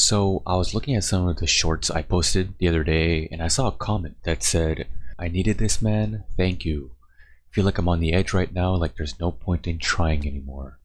So I was looking at some of the shorts I posted the other day and I saw a comment that said, "I needed this, man, thank you. Feel like I'm on the edge right now, like there's no point in trying anymore."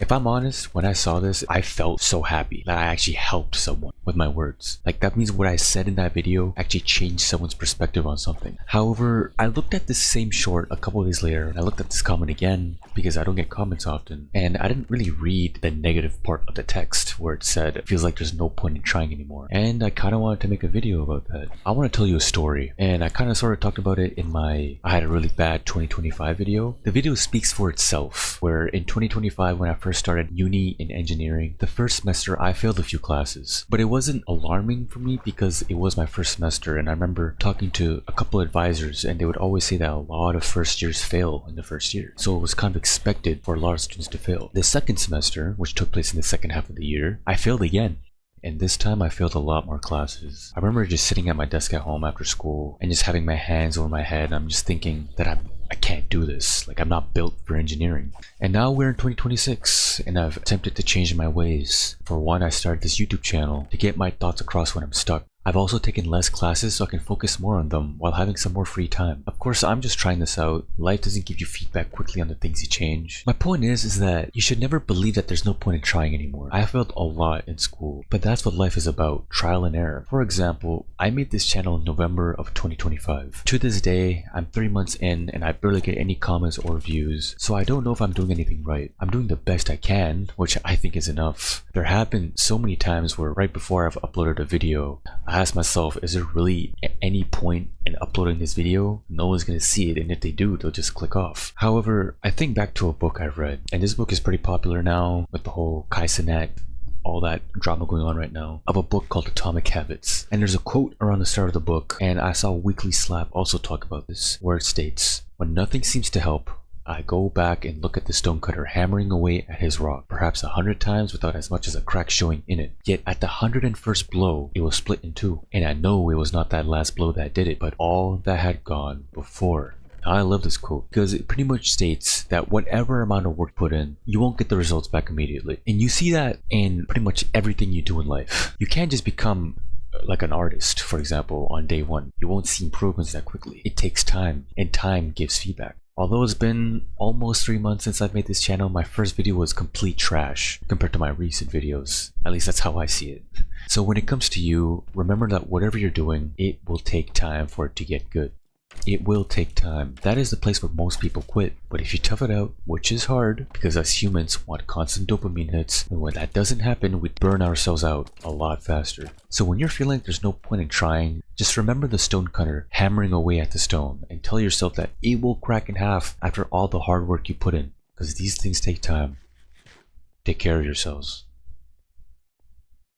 If I'm honest, when I saw this, I felt so happy that I actually helped someone with my words. Like that means what I said in that video actually changed someone's perspective on something. However, I looked at this same short a couple of days later and I looked at this comment again because I don't get comments often. And I didn't really read the negative part of the text where it said, "It feels like there's no point in trying anymore." And I kind of wanted to make a video about that. I want to tell you a story. And I kind of sort of talked about it in I had a really bad 2025 video. The video speaks for itself, where in 2025 when I first started uni in engineering, the first semester I failed a few classes, but it wasn't alarming for me because it was my first semester. And I remember talking to a couple advisors and they would always say that a lot of first years fail in the first year, so it was kind of expected for a lot of students to fail. The second semester, which took place in the second half of the year, I failed again. And this time I failed a lot more classes. I remember just sitting at my desk at home after school and just having my hands over my head. I'm just thinking that I can't do this. Like I'm not built for engineering. And now we're in 2026 and I've attempted to change my ways. For one, I started this YouTube channel to get my thoughts across when I'm stuck. I've also taken less classes so I can focus more on them while having some more free time. Of course, I'm just trying this out. Life doesn't give you feedback quickly on the things you change. My point is that you should never believe that there's no point in trying anymore. I failed a lot in school, but that's what life is about, trial and error. For example, I made this channel in November of 2025. To this day, I'm 3 months in and I barely get any comments or views, so I don't know if I'm doing anything right. I'm doing the best I can, which I think is enough. There have been so many times where right before I've uploaded a video, I ask myself, is there really any point in uploading this video? No one's gonna see it, and if they do, they'll just click off. However, I think back to a book I've read, and this book is pretty popular now with the whole Kai Cenat, all that drama going on right now, of a book called Atomic Habits. And there's a quote around the start of the book, and I saw Weekly Slap also talk about this, where it states, "When nothing seems to help, I go back and look at the stonecutter hammering away at his rock, perhaps 100 times without as much as a crack showing in it. Yet at the 101st blow, it was split in two. And I know it was not that last blow that did it, but all that had gone before." Now, I love this quote because it pretty much states that whatever amount of work put in, you won't get the results back immediately. And you see that in pretty much everything you do in life. You can't just become like an artist, for example, on day one. You won't see improvements that quickly. It takes time, and time gives feedback. Although it's been almost 3 months since I've made this channel, my first video was complete trash compared to my recent videos. At least that's how I see it. So when it comes to you, remember that whatever you're doing, it will take time for it to get good. It will take time. That is the place where most people quit. But if you tough it out, which is hard, because as humans want constant dopamine hits, and when that doesn't happen, we burn ourselves out a lot faster. So when you're feeling like there's no point in trying, just remember the stonecutter hammering away at the stone and tell yourself that it will crack in half after all the hard work you put in, because these things take time. Take care of yourselves.